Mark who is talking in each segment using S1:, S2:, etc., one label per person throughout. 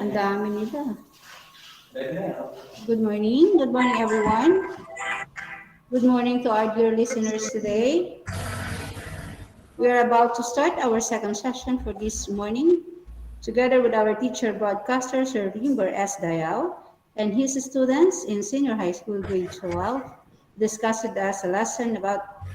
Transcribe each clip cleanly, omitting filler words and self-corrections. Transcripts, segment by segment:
S1: Ang dami nila. Good morning. Good morning, everyone. Good morning to our dear listeners today. We are about to start our second session for this morning, together with our teacher broadcaster, Sir Limber S. Dayao, and his students in senior high school grade 12, discussed with us a lesson about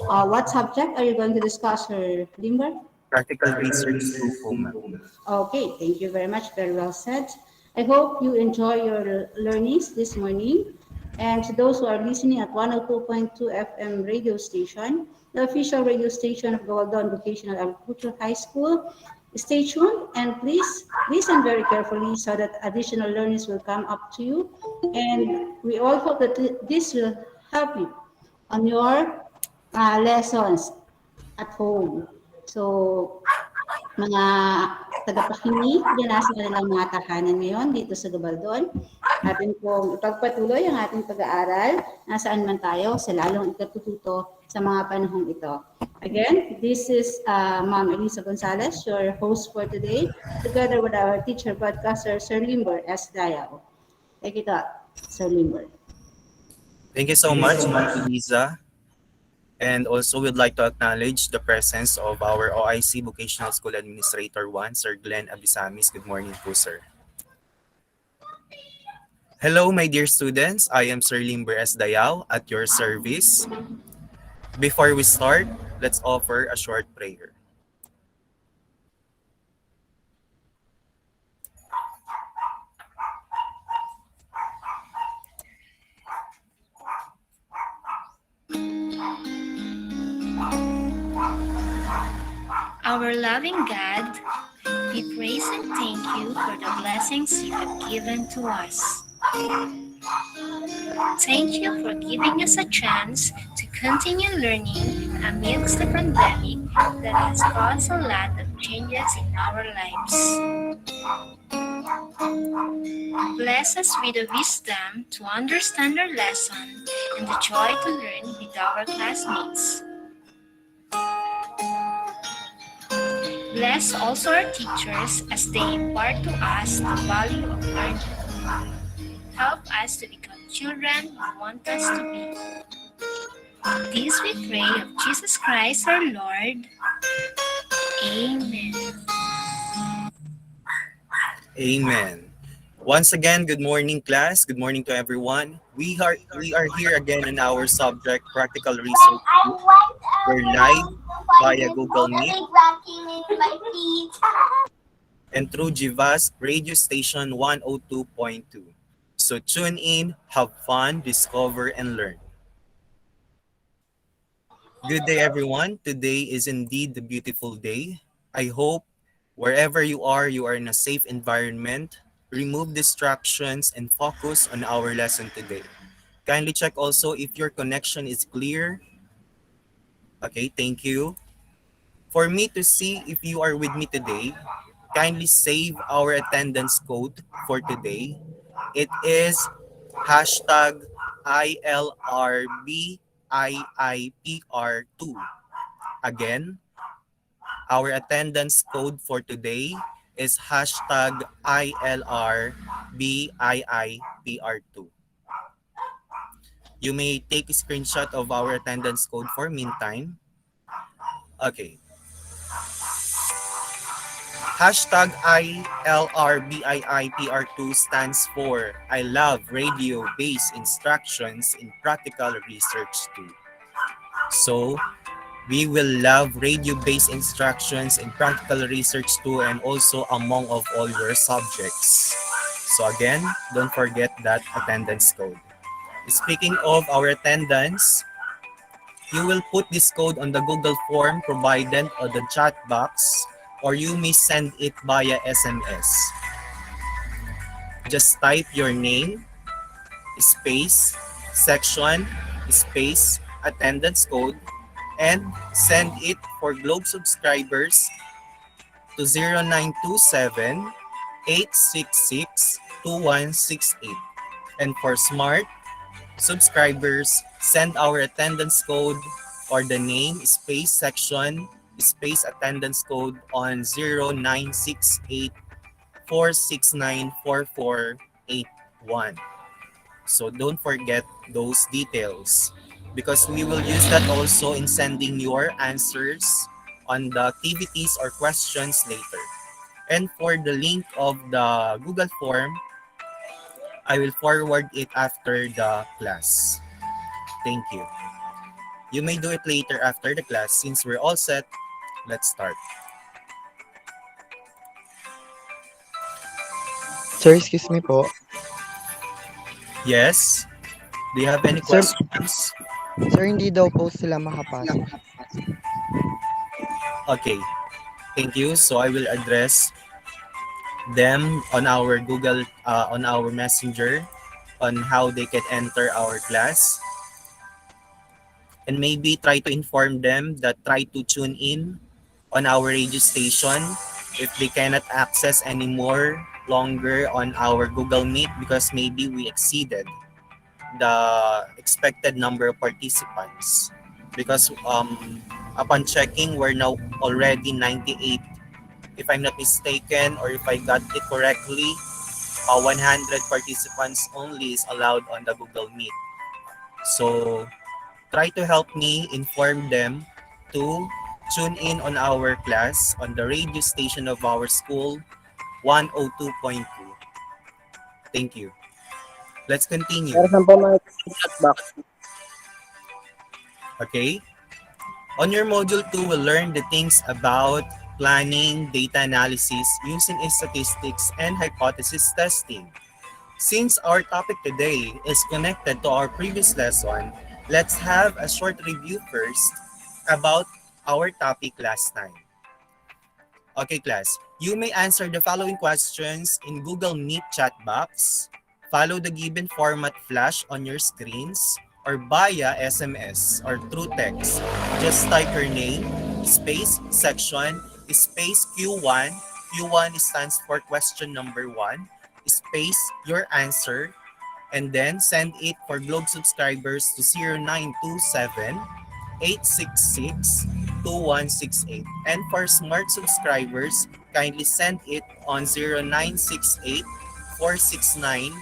S1: what subject are you going to discuss, Sir Limber?
S2: Practical Research 2 po, ma'am.
S1: Okay, thank you very much. Very well said. I hope you enjoy your learnings this morning. And to those who are listening at 102.2 FM radio station, the official radio station of Gawaldon Vocational Agriculture High School, stay tuned and please listen very carefully so that additional learnings will come up to you. And we all hope that this will help you on your lessons at home. So, mga tagapakinig dyan nasa kanilang mga tahanan ngayon dito sa Gabaldon. Atin pong ipagpatuloy ang ating pag-aaral nasaan man tayo sa lalong ikatututo sa mga panahong ito. Again, this is Ma'am Elisa Gonzalez, your host for today, together with our teacher broadcaster, Sir Limber S. Dayao. Take it up, Sir Limber.
S2: Thank you so much, Ma'am Eliza. And also, we'd like to acknowledge the presence of our OIC Vocational School Administrator 1, Sir Glenn Abisamis. Good morning po, sir. Hello, my dear students. I am Sir Limber S. Dayao at your service. Before we start, let's offer a short prayer.
S3: Our loving God, we praise and thank you for the blessings you have given to us. Thank you for giving us a chance to continue learning amidst the pandemic that has caused a lot of changes in our lives. Bless us with the wisdom to understand our lesson and the joy to learn with our classmates. Bless also our teachers as they impart to us the value of learning. Help us to become children you want us to be. This we pray of Jesus Christ our Lord. Amen.
S2: Amen. Once again, good morning, class. Good morning to everyone. We are here again in our subject, Practical Research. We're live via Google Meet and through GVAS radio station 102.2. So tune in, have fun, discover, and learn. Good day, everyone. Today is indeed a beautiful day. I hope wherever you are in a safe environment. Remove distractions and focus on our lesson today. Kindly check also if your connection is clear. Okay, thank you. For me to see if you are with me today, kindly save our attendance code for today. It is hashtag ILRBIIPR2. Again, our attendance code for today is hashtag ILRBIIPR2. You may take a screenshot of our attendance code for meantime. Okay. Hashtag ILRBIIPR2 stands for I love radio-based instructions in practical research too. So, we will love radio-based instructions in practical research too and also among of all your subjects. So again, don't forget that attendance code. Speaking of our attendance, you will put this code on the Google form provided on the chat box or you may send it via SMS. Just type your name, space, section, space, attendance code, and send it for Globe subscribers to 0927-866-2168. And for Smart subscribers, send our attendance code or the name, space, section, space, attendance code on 0968 4694481. So don't forget those details because we will use that also in sending your answers on the activities or questions later. And for the link of the Google form, I will forward it after the class. Thank you. You may do it later after the class. Since we're all set, let's start.
S4: Sir, excuse me po.
S2: Yes? Do you have any
S4: Sir,
S2: questions?
S4: sir, hindi daw po sila makapasok.
S2: Okay, thank you. So I will address them on our Google, on our Messenger, on how they can enter our class. And maybe try to inform them that try to tune in on our radio station if they cannot access anymore longer on our Google Meet because maybe we exceeded the expected number of participants because upon checking we're now already 98 if I'm not mistaken or if I got it correctly. 100 participants only is allowed on the Google Meet, so try to help me inform them to tune in on our class on the radio station of our school 102.2. Thank you. Let's continue.
S5: Para saan po may chat box?
S2: Okay. On your module 2, we'll learn the things about planning, data analysis, using statistics, and hypothesis testing. Since our topic today is connected to our previous lesson, let's have a short review first about our topic last time. Okay, class. You may answer the following questions in Google Meet chat box. Follow the given format flash on your screens or via SMS or through text. Just type your name, space, section, space Q1. Q1 stands for question number 1, space your answer, and then send it for Globe subscribers to 0927 866 2168. And for smart subscribers, kindly send it on 0968 469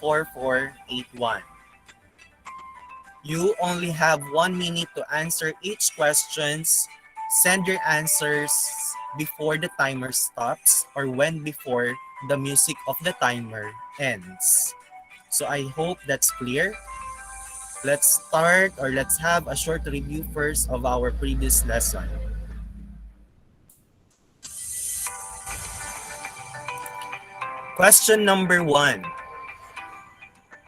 S2: 4481. You only have 1 minute to answer each questions. Send your answers before the timer stops or when before the music of the timer ends. So I hope that's clear. Let's start or let's have a short review first of our previous lesson. Question number 1.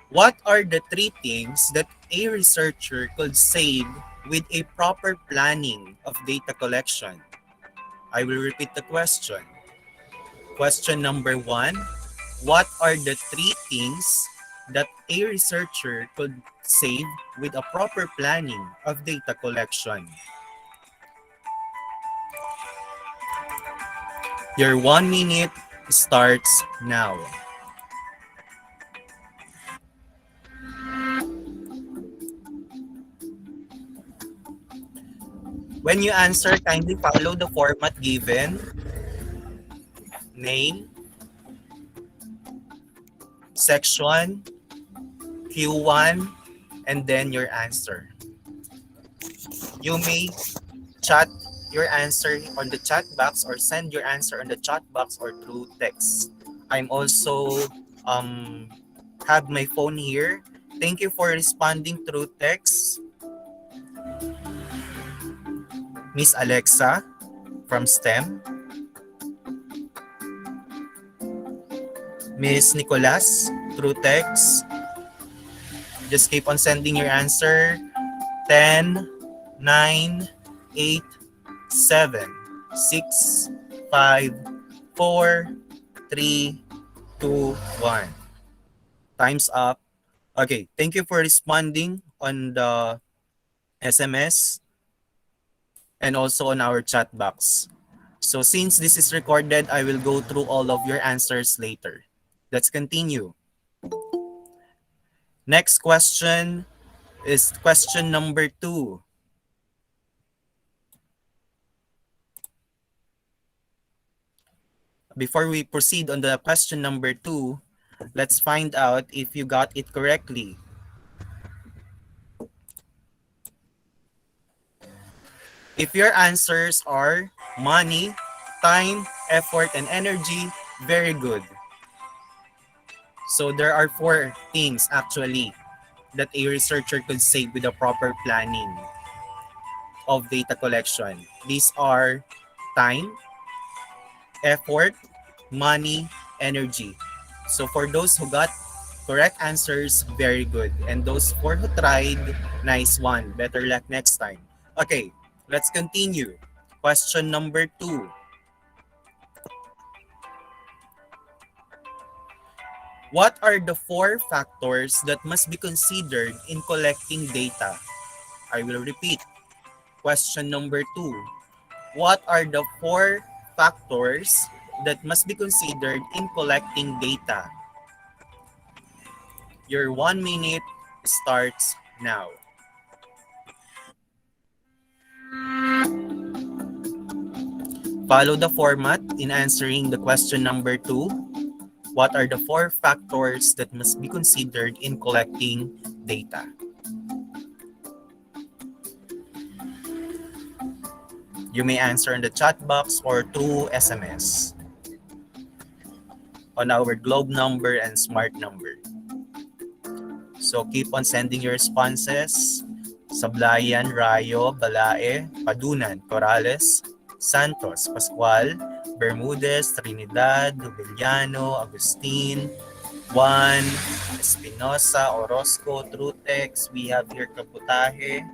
S2: What are the 3 things that a researcher could save with a proper planning of data collection? I will repeat the question. Question number 1. What are the 3 things that a researcher could save with a proper planning of data collection? Your 1 minute starts now. When you answer, kindly follow the format given. Name, section, Q1, and then your answer. You may chat your answer on the chat box or send your answer on the chat box or through text. I'm also have my phone here. Thank you for responding through text. Miss Alexa from STEM. Miss Nicolas through text. Just keep on sending your answer. 10, 9, 8, 7, 6, 5, 4, 3, 2, 1. Time's up. Okay, thank you for responding on the SMS and also on our chat box. So since this is recorded, I will go through all of your answers later. Let's continue. Next question is question number 2. Before we proceed on the question number 2, let's find out if you got it correctly. If your answers are money, time, effort, and energy, very good. So there are 4 things actually that a researcher could say with a proper planning of data collection. These are time, effort, money, energy. So for those who got correct answers, very good. And those 4 who tried, nice one. Better luck next time. Okay, let's continue. Question number 2. What are the 4 factors that must be considered in collecting data? I will repeat. Question number 2. What are the 4 factors that must be considered in collecting data? Your 1 minute starts now. Follow the format in answering the question number 2. What are the 4 factors that must be considered in collecting data? You may answer in the chat box or through SMS on our globe number and smart number. So keep on sending your responses. Sablayan, Rayo, Balae, Padunan, Corrales, Santos, Pascual, Bermudez, Trinidad, Rubeliano, Agustin, Juan, Espinosa, Orozco, Trutex. We have here Kaputahe.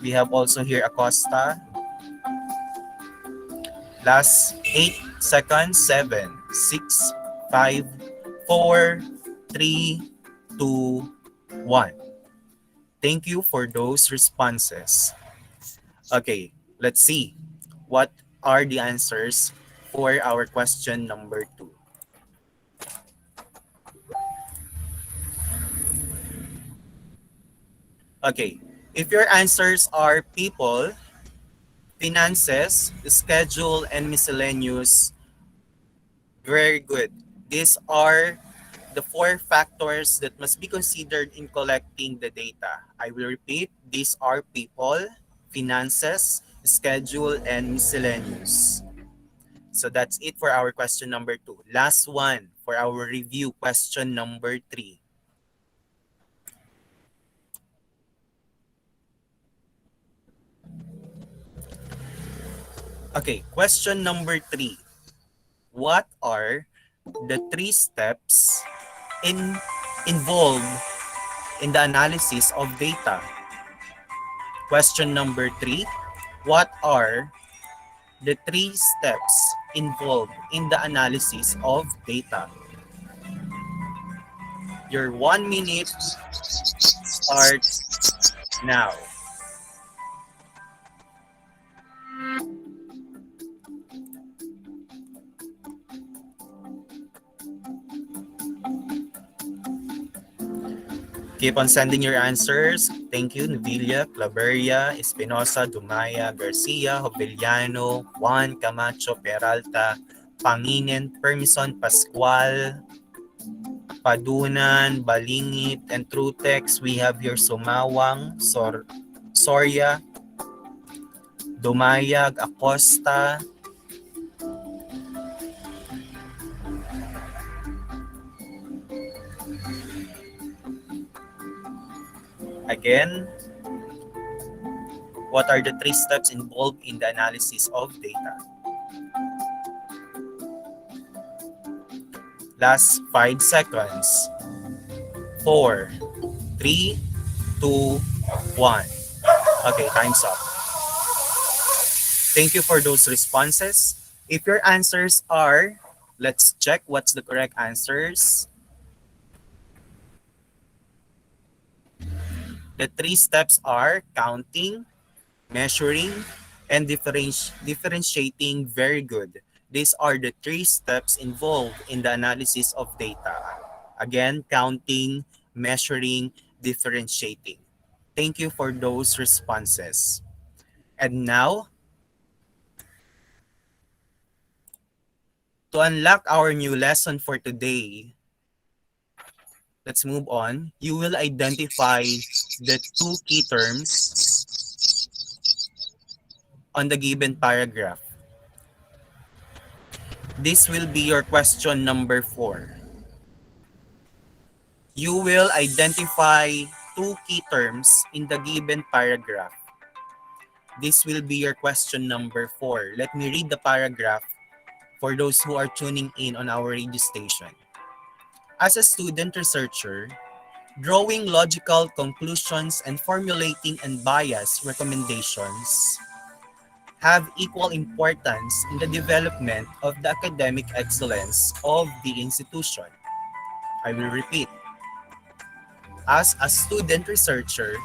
S2: We have also here Acosta. Last 8 seconds. 7, 6, 5, 4, 3, 2, 1. Thank you for those responses. Okay, let's see. What are the answers for our question number 2? Okay, if your answers are people, finances, schedule, and miscellaneous, very good. These are the 4 factors that must be considered in collecting the data. I will repeat, these are people, finances, schedule, and miscellaneous. So that's it for our question number 2. Last one for our review, question number 3. Okay, question number 3. What are the 3 steps involved in the analysis of data? Question number 3. What are the 3 steps involved in the analysis of data? Your 1 minute starts now. Keep on sending your answers. Thank you, Nvilia, Claveria, Espinosa, Dumaya, Garcia, Hobeliano, Juan, Camacho, Peralta, Panginen, Permison, Pascual, Padunan, Balingit, and Trutex. We have here Sumawang, Soria, Dumayag, Acosta, again, what are the 3 steps involved in the analysis of data? Last 5 seconds. 4, 3, 2, 1. Okay, time's up. Thank you for those responses. If your answers are, let's check what's the correct answers. The 3 steps are counting, measuring, and differentiating. Very good. These are the 3 steps involved in the analysis of data. Again, counting, measuring, differentiating. Thank you for those responses. And now, To unlock our new lesson for today, let's move on. You will identify the two key terms on the given paragraph. This will be your question number 4. You will identify two key terms in the given paragraph. This will be your question number 4. Let me read the paragraph for those who are tuning in on our radio station. As a student researcher, drawing logical conclusions and formulating unbiased recommendations have equal importance in the development of the academic excellence of the institution. I will repeat. As a student researcher,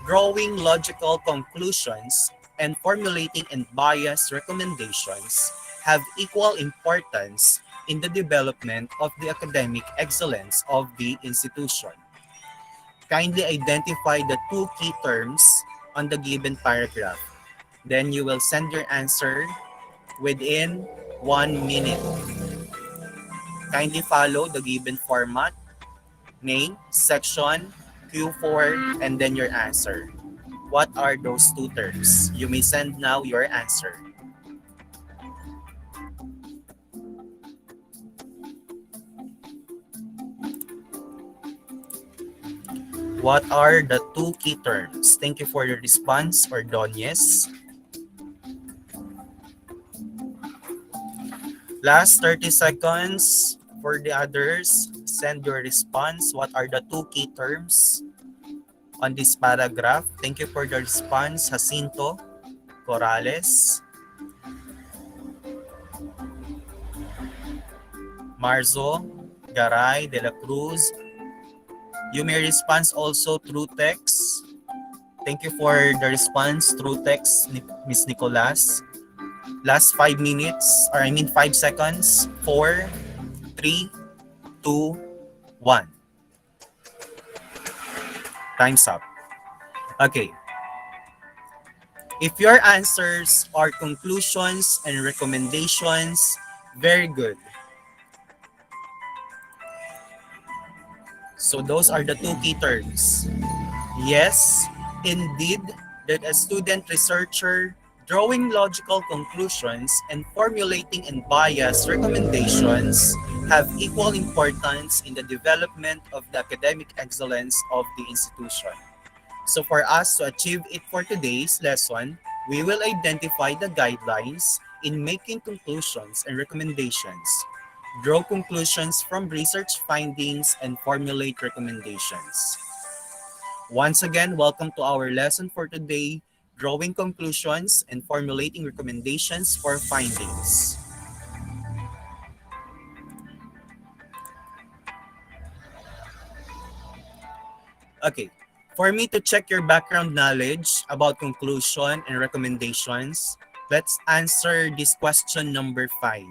S2: drawing logical conclusions and formulating unbiased recommendations have equal importance in the development of the academic excellence of the institution. Kindly identify the two key terms on the given paragraph. Then you will send your answer within 1 minute. Kindly follow the given format: name, section, Q4, and then your answer. What are those two terms? You may send now your answer. What are the two key terms? Thank you for your response, Ordonez. Last 30 seconds for the others. Send your response. What are the two key terms on this paragraph? Thank you for the response, Jacinto Corrales, Marzo, Garay, De La Cruz. You may respond also through text. Thank you for the response through text, Miss Nicolas. Last 5 minutes, 5 seconds. 4, 3, 2, 1. Time's up. Okay. If your answers are conclusions and recommendations, very good. So those are the two key terms. Yes, indeed, that a student researcher drawing logical conclusions and formulating unbiased recommendations have equal importance in the development of the academic excellence of the institution. So for us to achieve it for today's lesson, we will identify the guidelines in making conclusions and recommendations, draw conclusions from research findings, and formulate recommendations. Once again, welcome to our lesson for today, drawing conclusions and formulating recommendations for findings. Okay, for me to check your background knowledge about conclusion and recommendations, let's answer this question number 5.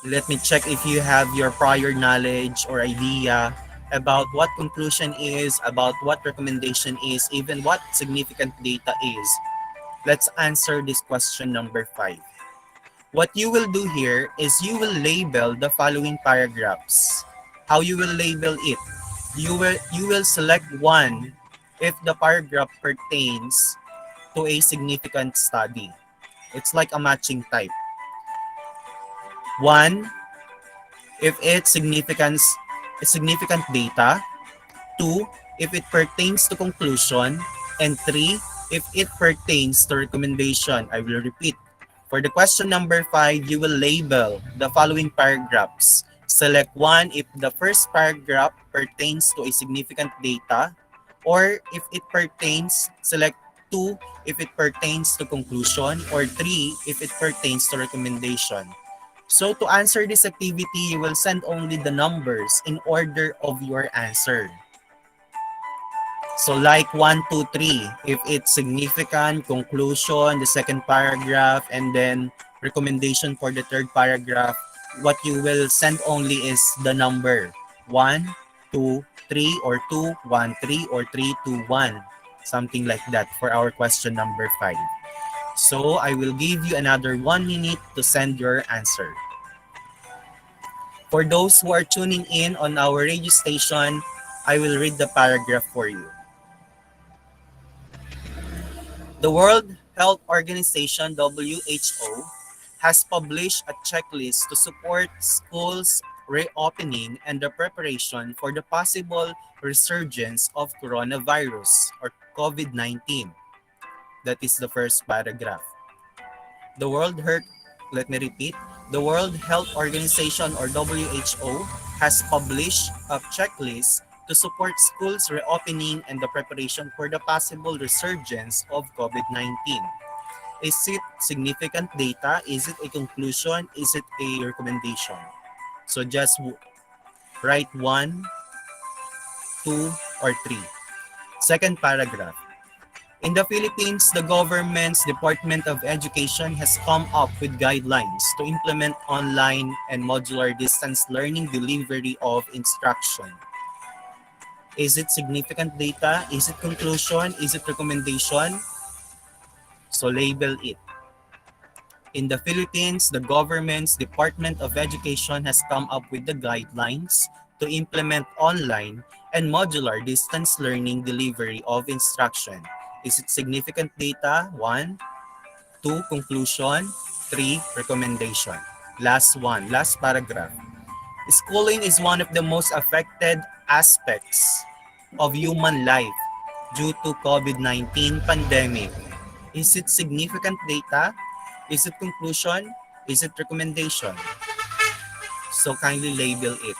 S2: Let me check if you have your prior knowledge or idea about what conclusion is, about what recommendation is, even what significant data is. Let's answer this question number 5. What you will do here is you will label the following paragraphs. How you will label it? You will select one if the paragraph pertains to a significant study. It's like a matching type. 1, if it's significant data. 2, if it pertains to conclusion. And 3, if it pertains to recommendation. I will repeat. For the question number 5, you will label the following paragraphs. Select 1 if the first paragraph pertains to a significant data, or if it pertains, select 2 if it pertains to conclusion, or 3 if it pertains to recommendation. So to answer this activity, you will send only the numbers in order of your answer. So like 1, 2, 3, if it's significant, conclusion, the second paragraph, and then recommendation for the third paragraph, what you will send only is the number 1, 2, 3, or 2, 1, 3, or 3, 2, 1. Something like that for our question number 5. So I will give you another 1 minute to send your answer. For those who are tuning in on our radio station, I will read the paragraph for you. The World Health Organization (WHO) has published a checklist to support schools reopening and the preparation for the possible resurgence of coronavirus or COVID-19. That is the first paragraph. The World Health, let me repeat, the World Health Organization or WHO has published a checklist to support schools reopening and the preparation for the possible resurgence of COVID-19. Is it significant data? Is it a conclusion? Is it a recommendation? So just write one, two, or three. Second paragraph. In the Philippines, the government's Department of Education has come up with guidelines to implement online and modular distance learning delivery of instruction. Is it significant data? Is it conclusion? Is it recommendation? So label it. In the Philippines, the government's Department of Education has come up with the guidelines to implement online and modular distance learning delivery of instruction. Is it significant data? 1. 2. Conclusion. 3. Recommendation. Last one, last paragraph. Schooling is one of the most affected aspects of human life due to COVID-19 pandemic. Is it significant data? Is it conclusion? Is it recommendation? So kindly label it.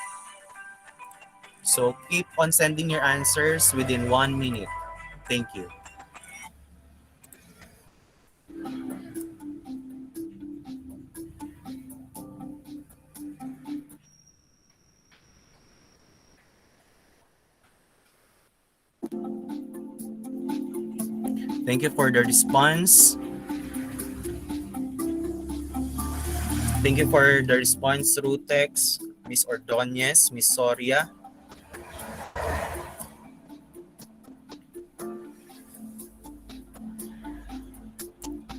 S2: So keep on sending your answers within 1 minute. Thank you. Thank you for the response. Thank you for the response through text, Miss Ordonez, Miss Soria.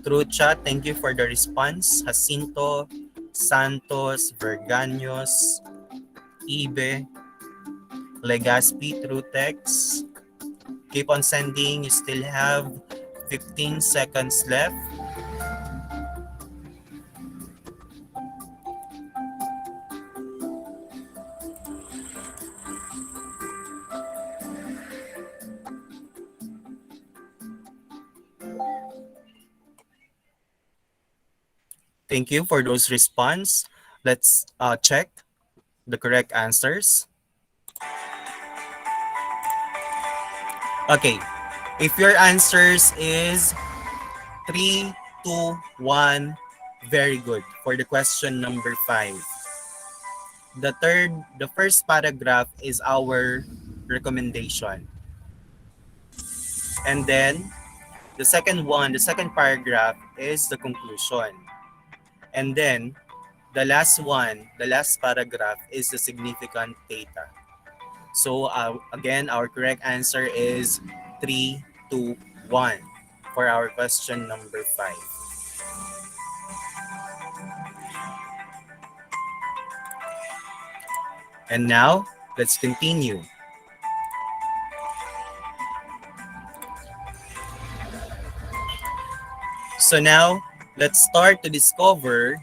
S2: Through chat, thank you for the response. Jacinto, Santos, Vergaños, Ibe, Legaspi through text. Keep on sending. You still have 15 seconds left. Thank you for those response. Let's check the correct answers. Okay, if your answers is 3, 2, 1, very good. For the question number 5. The first paragraph is our recommendation. And then the second paragraph is the conclusion. And then the last paragraph is the significant data. So again, our correct answer is 3, 2, 1 for our question number 5. And now, let's continue. So now, let's start to discover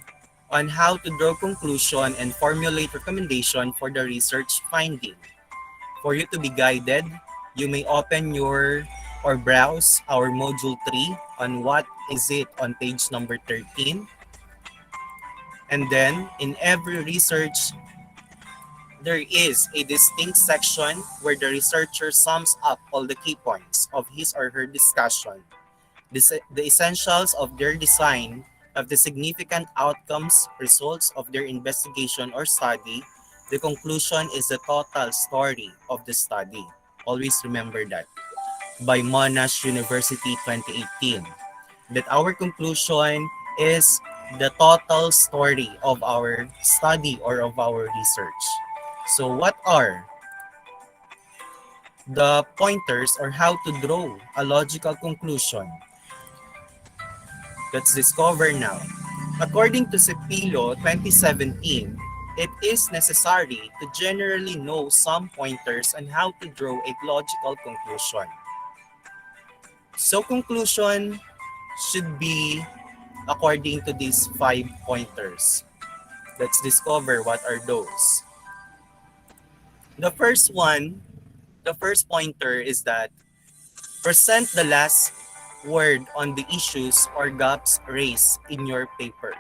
S2: on how to draw conclusion and formulate recommendation for the research finding. For you to be guided, you may open your or browse our module 3 on what is it on page number 13. And then in every research, there is a distinct section where the researcher sums up all the key points of his or her discussion, the essentials of their design, of the significant outcomes, results of their investigation or study. The conclusion is the total story of the study. Always remember that. By Monash University 2018. That our conclusion is the total story of our study or of our research. So what are the pointers or how to draw a logical conclusion? Let's discover now. According to Cepilo 2017, it is necessary to generally know some pointers on how to draw a logical conclusion. So conclusion should be according to these 5 pointers. Let's discover what are those. The first one, the first pointer is that present the last word on the issues or gaps raised in your paper.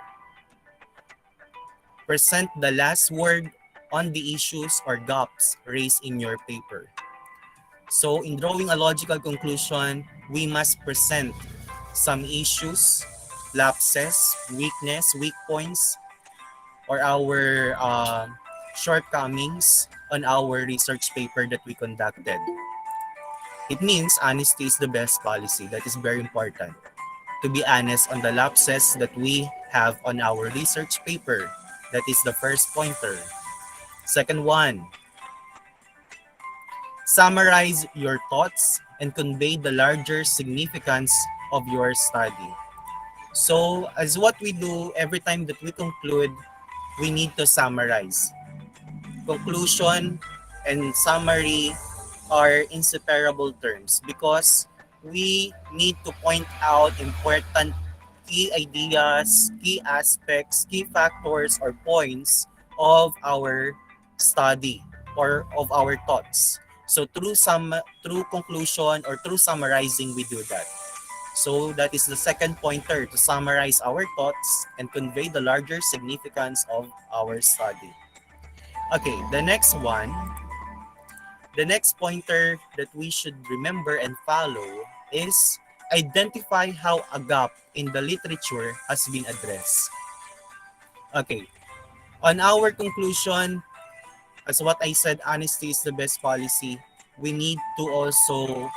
S2: Present the last word on the issues or gaps raised in your paper. So in drawing a logical conclusion, we must present some issues, lapses, weak points, or our shortcomings on our research paper that we conducted. It means honesty is the best policy. That is very important. To be honest on the lapses that we have on our research paper. That is the first pointer. Second one, summarize your thoughts and convey the larger significance of your study. So, as what we do every time that we conclude, we need to summarize. Conclusion and summary are inseparable terms because we need to point out important key ideas, key aspects, key factors or points of our study or of our thoughts. So through conclusion or through summarizing we do that. So that is the second pointer, to summarize our thoughts and convey the larger significance of our study. Okay, the next pointer that we should remember and follow is identify how a gap in the literature has been addressed. Okay, on our conclusion, as what I said, honesty is the best policy. We need to also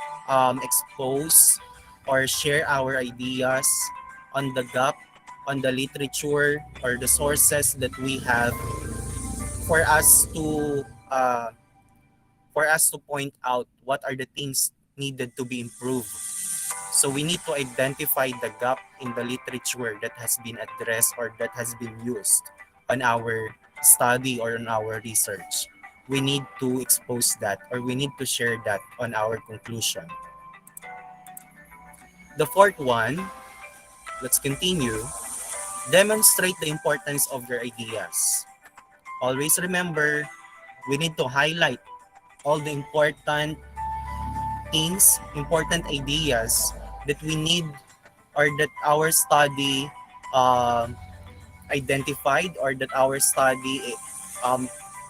S2: expose or share our ideas on the gap, on the literature or the sources that we have for us to uh, point out what are the things needed to be improved. So we need to identify the gap in the literature that has been addressed or that has been used on our study or on our research. We need to expose that or we need to share that on our conclusion. The fourth one, let's continue. Demonstrate the importance of your ideas. Always remember, we need to highlight all the important things, important ideas that we need or that our study identified or that our study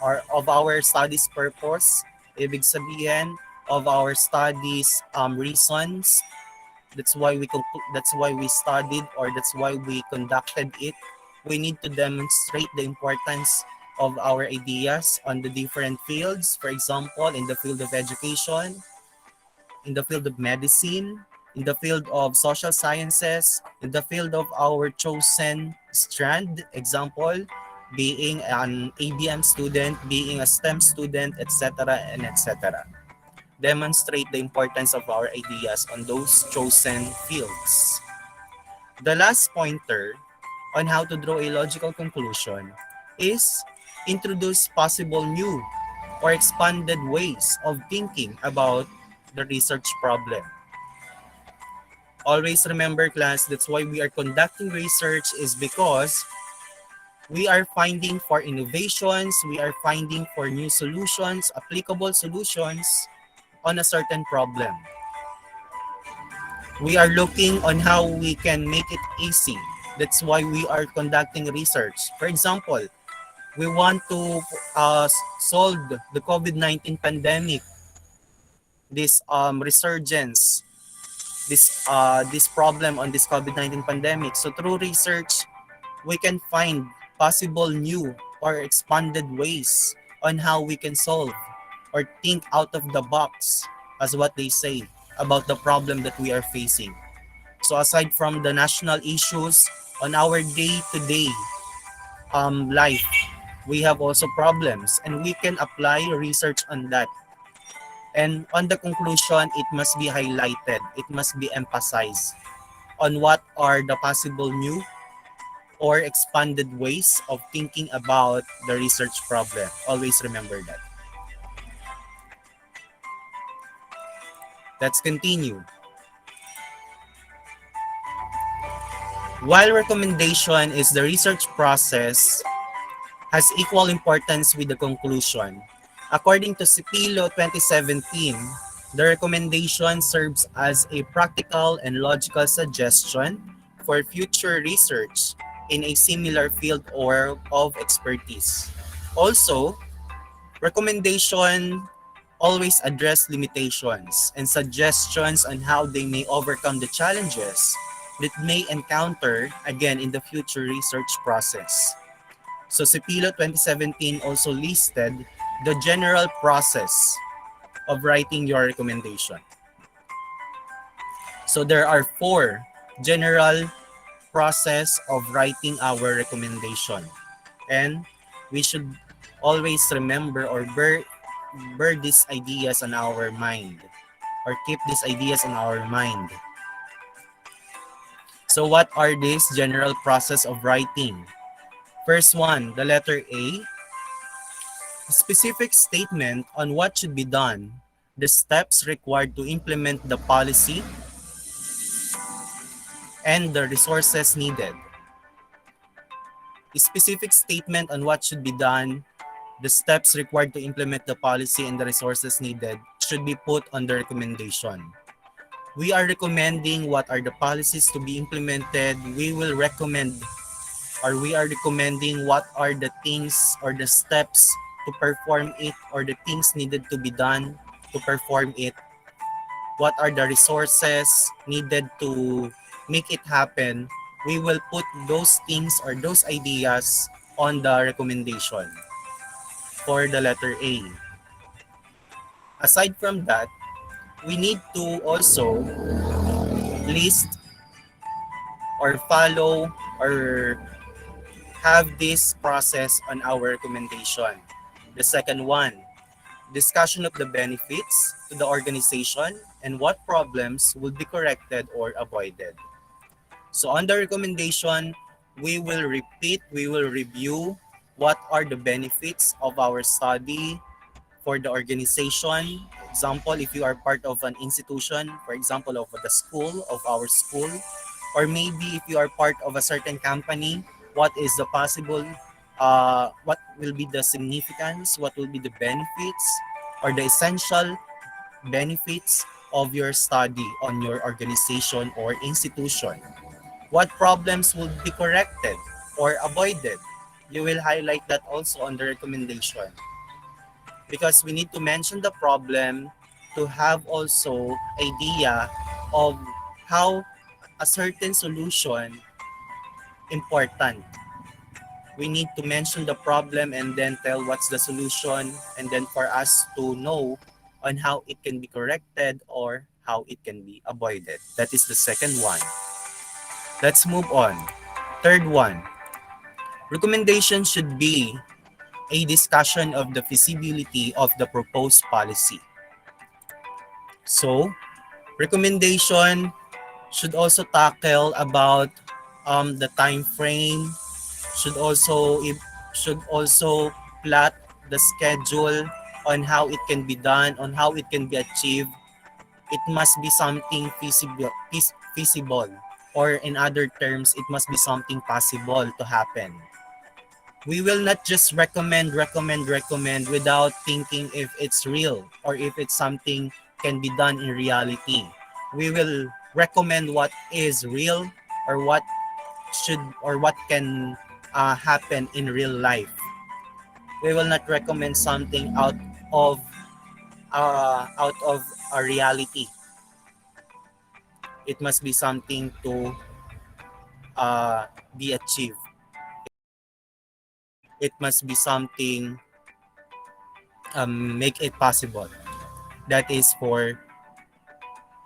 S2: or of our studies purpose, ibig sabihin of our studies reasons. That's why we studied or that's why we conducted it. We need to demonstrate the importance of our ideas on the different fields. For example, in the field of education, in the field of medicine, in the field of social sciences, in the field of our chosen strand, example, being an ABM student, being a STEM student, etc. and etc. Demonstrate the importance of our ideas on those chosen fields. The last pointer on how to draw a logical conclusion is introduce possible new or expanded ways of thinking about the research problem. Always remember, class, that's why we are conducting research is because we are finding for innovations, we are finding for new solutions, applicable solutions on a certain problem. We are looking on how we can make it easy. That's why we are conducting research. For example, we want to solve the COVID-19 pandemic, this resurgence, this problem on this COVID-19 pandemic. So through research, we can find possible new or expanded ways on how we can solve or think out of the box, as what they say, about the problem that we are facing. So aside from the national issues on our day-to-day life, we have also problems and we can apply research on that. And on the conclusion, it must be highlighted, it must be emphasized on what are the possible new or expanded ways of thinking about the research problem. Always remember that. Let's continue. While recommendation is the research process, has equal importance with the conclusion. According to Sipilo 2017, the recommendation serves as a practical and logical suggestion for future research in a similar field or of expertise. Also, recommendation always address limitations and suggestions on how they may overcome the challenges that may encounter again in the future research process. So Sipilo 2017 also listed the general process of writing your recommendation. So there are four general process of writing our recommendation. And we should always remember or bear these ideas on our mind or keep these ideas in our mind. So what are these general process of writing? First one, the letter A, a specific statement on what should be done, the steps required to implement the policy, and the resources needed. A specific statement on what should be done, the steps required to implement the policy, and the resources needed should be put on the recommendation. We are recommending what are the policies to be implemented. We will recommend or we are recommending what are the things or the steps to perform it or the things needed to be done to perform it. What are the resources needed to make it happen? We will put those things or those ideas on the recommendation for the letter A. Aside from that, we need to also list or follow or have this process on our recommendation. The second one, discussion of the benefits to the organization and what problems will be corrected or avoided. So on the recommendation, we will review what are the benefits of our study for the organization. Example, if you are part of an institution, for example, of the school, of our school, or maybe if you are part of a certain company, what is the possible, what will be the significance, what will be the benefits or the essential benefits of your study on your organization or institution. What problems will be corrected or avoided? You will highlight that also on the recommendation because we need to mention the problem to have also idea of how a certain solution important. We need to mention the problem and then tell what's the solution and then for us to know on how it can be corrected or how it can be avoided. That is the second one. Let's move on. Third one. Recommendation should be a discussion of the feasibility of the proposed policy. So, recommendation should also tackle about the time frame, should also plot the schedule on how it can be done, on how it can be achieved. It must be something feasible, or in other terms, it must be something possible to happen. We will not just recommend without thinking if it's real or if it's something can be done in reality. We will recommend what is real or what should or what can happen in real life. We will not recommend something out of a reality. It must be something to be achieved. It must be something make it possible. That is for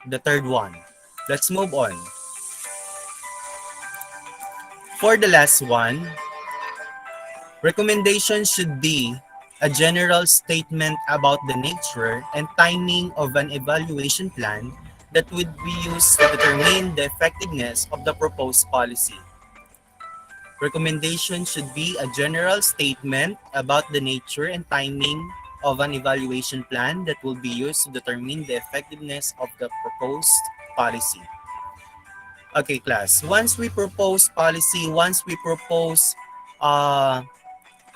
S2: the third one. Let's move on. For the last one, recommendation should be a general statement about the nature and timing of an evaluation plan that would be used to determine the effectiveness of the proposed policy. Recommendation should be a general statement about the nature and timing of an evaluation plan that will be used to determine the effectiveness of the proposed policy. Okay, class. Once we propose policy, once we propose uh,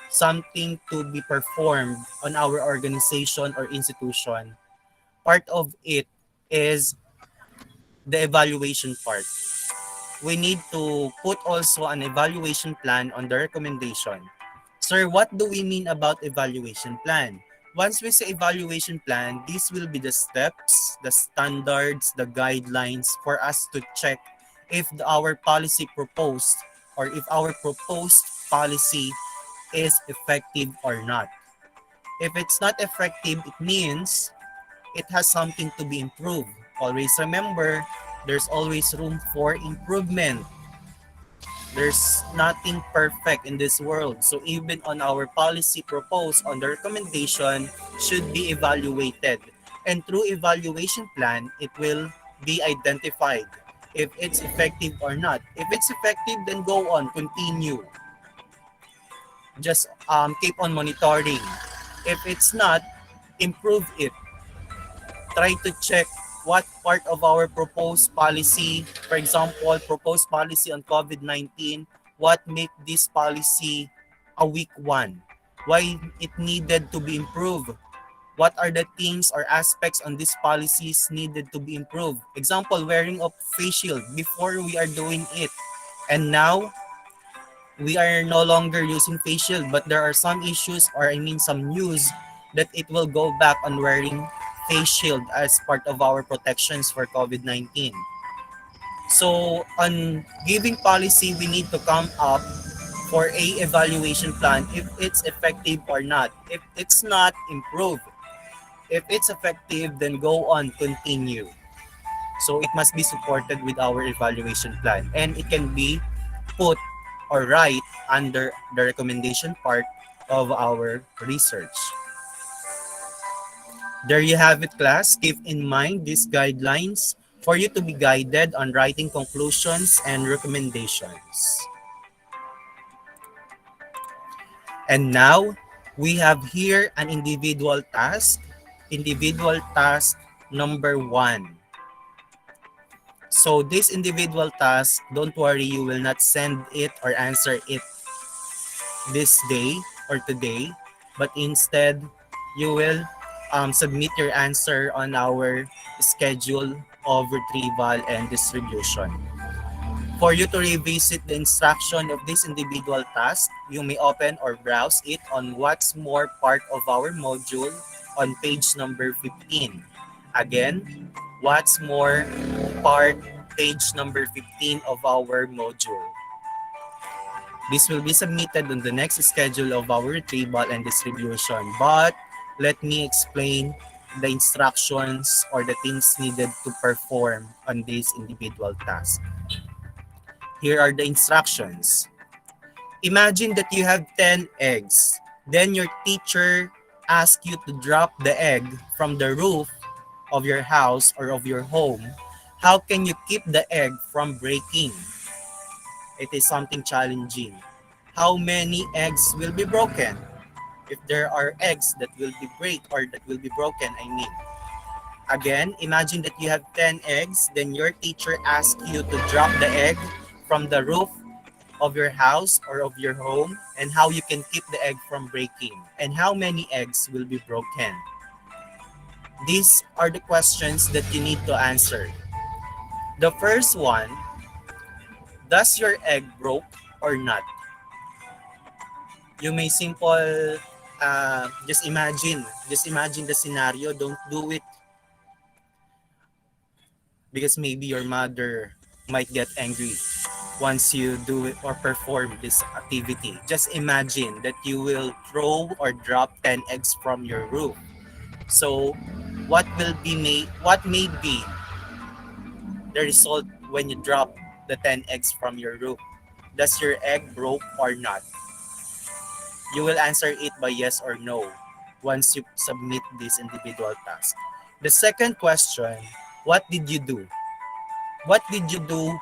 S2: something to be performed on our organization or institution, part of it is the evaluation part. We need to put also an evaluation plan on the recommendation. Sir, what do we mean about evaluation plan? Once we say evaluation plan, these will be the steps, the standards, the guidelines for us to check if our policy proposed or if our proposed policy is effective or not. If it's not effective, it means it has something to be improved. Always remember, there's always room for improvement. There's nothing perfect in this world. So even on our policy proposed on the recommendation should be evaluated. And through evaluation plan, it will be identified if it's effective or not. If it's effective, then go on, continue. Just keep on monitoring. If it's not, improve it. Try to check what part of our proposed policy, for example, proposed policy on COVID-19, what make this policy a weak one? Why it needed to be improved? What are the things or aspects on these policies needed to be improved? Example, wearing of face shield before we are doing it. And now we are no longer using face shield, but there are some issues or I mean some news that it will go back on wearing face shield as part of our protections for COVID-19. So on giving policy, we need to come up for a evaluation plan if it's effective or not. If it's not, improve. If it's effective, then go on, continue. So it must be supported with our evaluation plan and it can be put or write under the recommendation part of our research. There you have it, class. Keep in mind these guidelines for you to be guided on writing conclusions and recommendations. And now we have here an individual task. Individual task number 1. So this individual task, don't worry, you will not send it or answer it this day or today, but instead you will submit your answer on our schedule of retrieval and distribution. For you to revisit the instruction of this individual task, you may open or browse it on What's More part of our module on page number 15. Again, What's More part, page number 15 of our module. This will be submitted on the next schedule of our retrieval and distribution. But let me explain the instructions or the things needed to perform on this individual task. Here are the instructions. Imagine that you have 10 eggs. Then your teacher asks you to drop the egg from the roof of your house or of your home. How can you keep the egg from breaking? It is something challenging. How many eggs will be broken? If there are eggs that will be break or that will be broken, I mean. Again, imagine that you have 10 eggs, then your teacher asks you to drop the egg from the roof of your house or of your home and how you can keep the egg from breaking and how many eggs will be broken. These are the questions that you need to answer. The first one, does your egg broke or not? You may simple just imagine the scenario. Don't do it because maybe your mother might get angry once you do it or perform this activity. Just imagine that you will throw or drop 10 eggs from your roof. So what may be the result when you drop the 10 eggs from your roof? Does your egg broke or not? You will answer it by yes or no once you submit this individual task. The second question, what did you do? What did you do?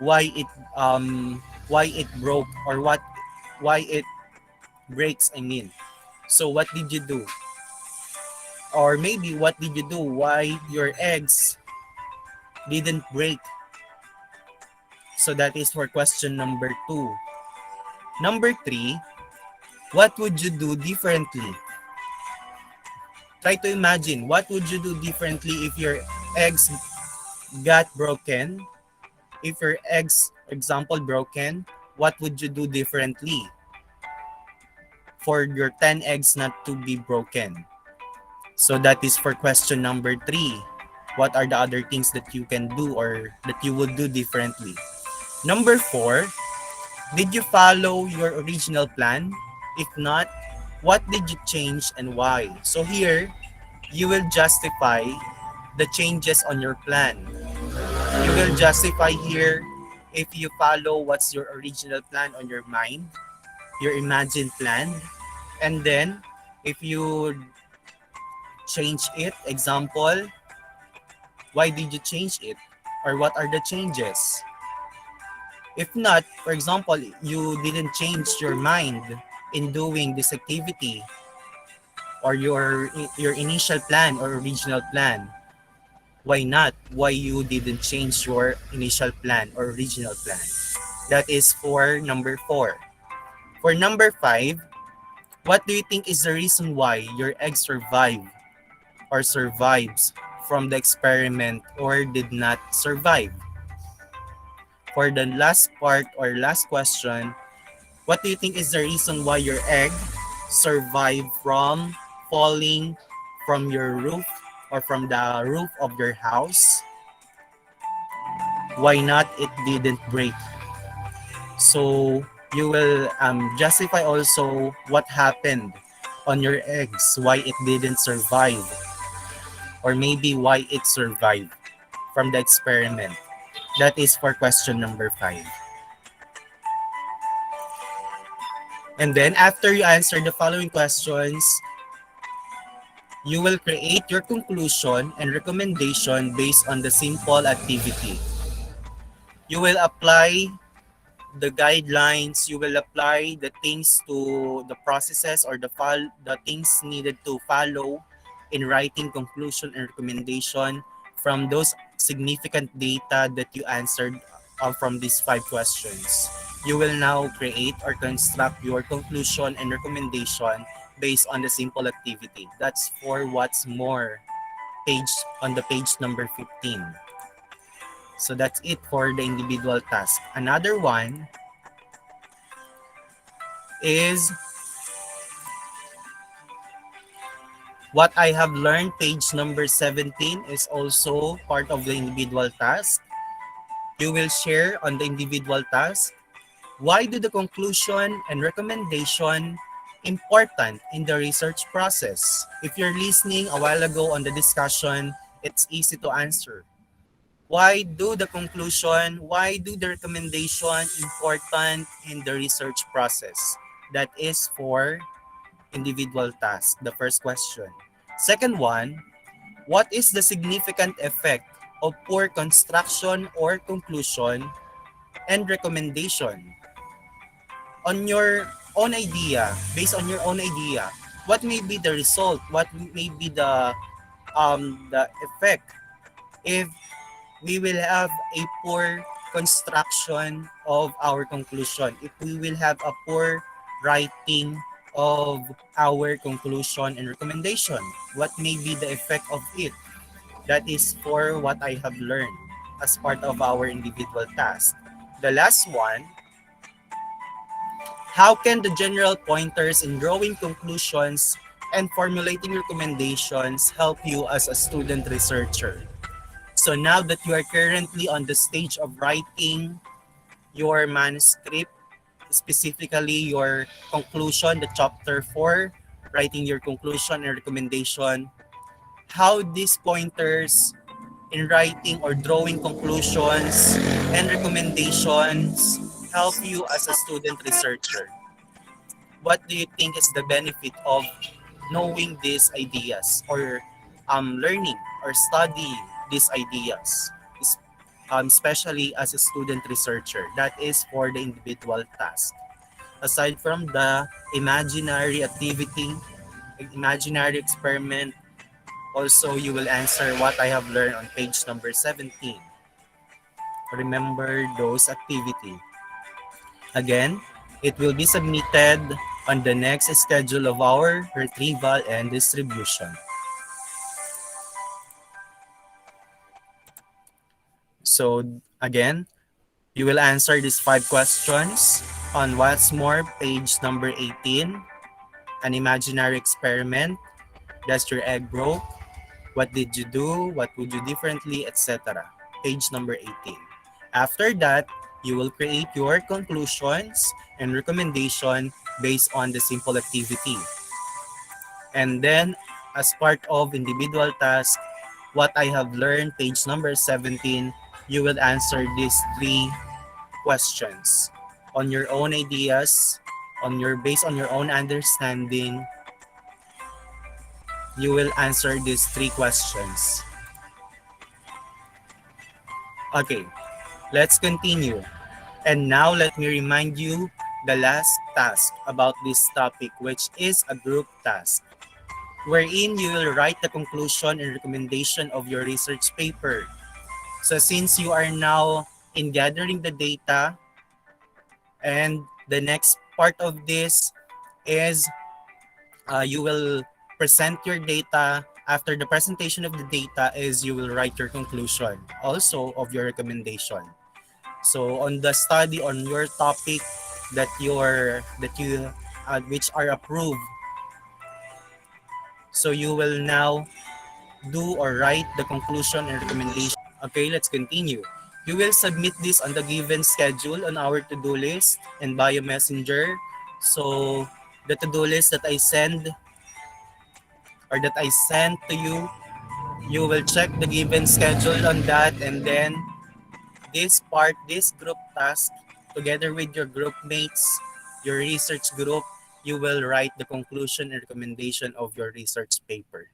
S2: Why it why it broke, or why it breaks, I mean. So what did you do? Or maybe what did you do? Why your eggs didn't break? So that is for question number 2. Number 3, what would you do differently? Try to imagine, what would you do differently if your eggs got broken? If your eggs, example, broken, what would you do differently for your 10 eggs not to be broken? So that is for question number 3. What are the other things that you can do or that you would do differently? Number 4, did you follow your original plan? If not, what did you change and why? So here, you will justify the changes on your plan. You will justify here if you follow what's your original plan on your mind, your imagined plan, and then if you change it, example, why did you change it? Or what are the changes? If not, for example, you didn't change your mind in doing this activity or your initial plan or original plan, why not? Why you didn't change your initial plan or original plan? That is for number 4. For number 5, what do you think is the reason why your egg survived or survives from the experiment or did not survive? For the last part or last question, what do you think is the reason why your egg survived from falling from your roof or from the roof of your house? Why not it didn't break? So you will justify also what happened on your eggs, why it didn't survive, or maybe why it survived from the experiment. That is for question number 5. And then after you answer the following questions, you will create your conclusion and recommendation based on the simple activity. You will apply the guidelines, you will apply the things to the processes or the things needed to follow in writing conclusion and recommendation from those significant data that you answered from these 5 questions. You will now create or construct your conclusion and recommendation based on the simple activity. That's for what's more page on the page number 15. So that's it for the individual task. Another one is what I have learned, page number 17 is also part of the individual task. You will share on the individual task. Why do the conclusion and recommendation important in the research process? If you're listening a while ago on the discussion, it's easy to answer. Why do the conclusion, why do the recommendation important in the research process? That is for individual task, the first question. Second one, what is the significant effect of poor construction or conclusion and recommendation? On your own idea, based on your own idea, what may be the result? What may be the effect if we will have a poor construction of our conclusion, if we will have a poor writing of our conclusion and recommendation? What may be the effect of it? That is for what I have learned as part of our individual task. The last one, how can the general pointers in drawing conclusions and formulating recommendations help you as a student researcher? So now that you are currently on the stage of writing your manuscript, specifically your conclusion, the chapter 4, writing your conclusion and recommendation, how these pointers in writing or drawing conclusions and recommendations help you as a student researcher? What do you think is the benefit of knowing these ideas or learning or studying these ideas, especially as a student researcher. That is for the individual task. Aside from the imaginary activity, imaginary experiment, also you will answer what I have learned on page number 17. Remember those activity. Again, it will be submitted on the next schedule of our retrieval and distribution. So again, you will answer these 5 questions on what's more, page number 18, an imaginary experiment, does your egg broke, what did you do, what would you differently, etc. Page number 18. After that, you will create your conclusions and recommendation based on the simple activity. And then, as part of individual task, what I have learned, page number 17, you will answer these 3 questions on your own ideas, based on your own understanding. You will answer these 3 questions. Okay, let's continue. And now let me remind you the last task about this topic, which is a group task, wherein you will write the conclusion and recommendation of your research paper. So since you are now in gathering the data, and the next part of this is you will present your data. After the presentation of the data is you will write your conclusion also of your recommendation. So on the study on your topic that you which are approved, so you will now do or write the conclusion and recommendation. Okay, let's continue. You will submit this on the given schedule on our to-do list and via messenger. So the to-do list that I send or that I sent to you, you will check the given schedule on that, and then this group task, together with your group mates, your research group, you will write the conclusion and recommendation of your research paper.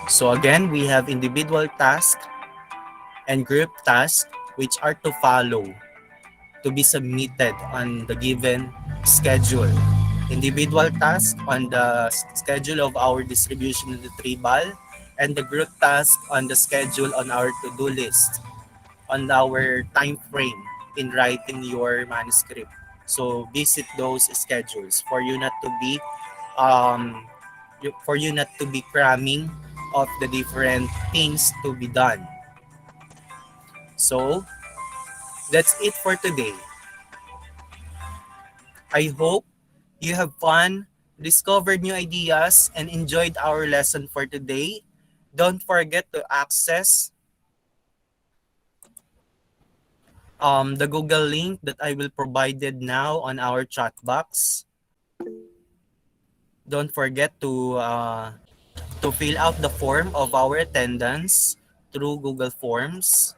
S2: So again, we have individual task and group task which are to follow, to be submitted on the given schedule. Individual task on the schedule of our distribution of the retrieval, and the group task on the schedule on our to-do list, on our time frame in writing your manuscript. So visit those schedules for you not to be cramming of the different things to be done. So that's it for today. I hope you have fun, discovered new ideas, and enjoyed our lesson for today. Don't forget to access the Google link that I will provided now on our chat box. Don't forget to fill out the form of our attendance through Google Forms.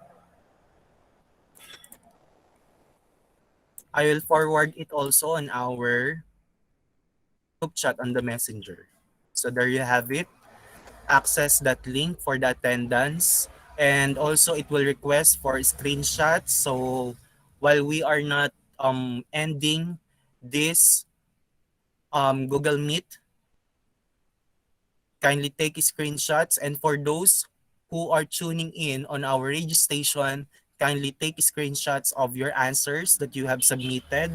S2: I will forward it also on our group chat on the messenger. So there you have it. Access that link for the attendance, and also it will request for screenshots. So while we are not ending this Google Meet, kindly take screenshots, and for those who are tuning in on our radio station, kindly take screenshots of your answers that you have submitted,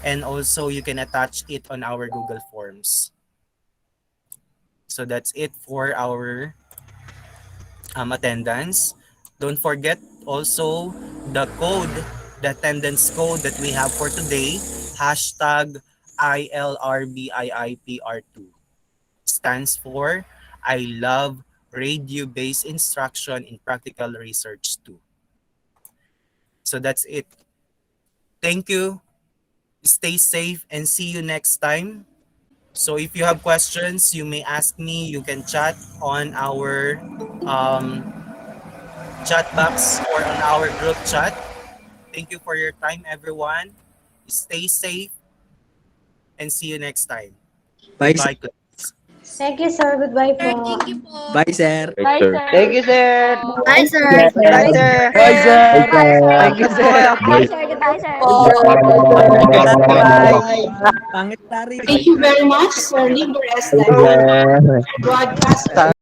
S2: and also you can attach it on our Google Forms. So that's it for our attendance. Don't forget also the code, the attendance code that we have for today, hashtag ILRBIIPR2. Stands for I love radio-based instruction in practical research too. So that's it. Thank you. Stay safe and see you next time. So if you have questions, you may ask me. You can chat on our um, chat box or on our group chat. Thank you for your time, everyone. Stay safe and see you next time.
S5: Bye,
S2: Bye, class.
S5: Thank you, sir. Goodbye
S3: Sir,
S5: po.
S3: thank you po.
S6: Bye, sir.
S7: Bye, sir.
S8: Thank you, sir.
S3: Bye, sir.
S8: Bye, sir.
S6: Bye, sir.
S5: Bye, sir.
S8: Thank you, sir.
S5: Bye, sir. Goodbye, sir.
S8: Bye.
S6: Pangit tari.
S1: Thank you very much, Sir Liberes, the broadcaster.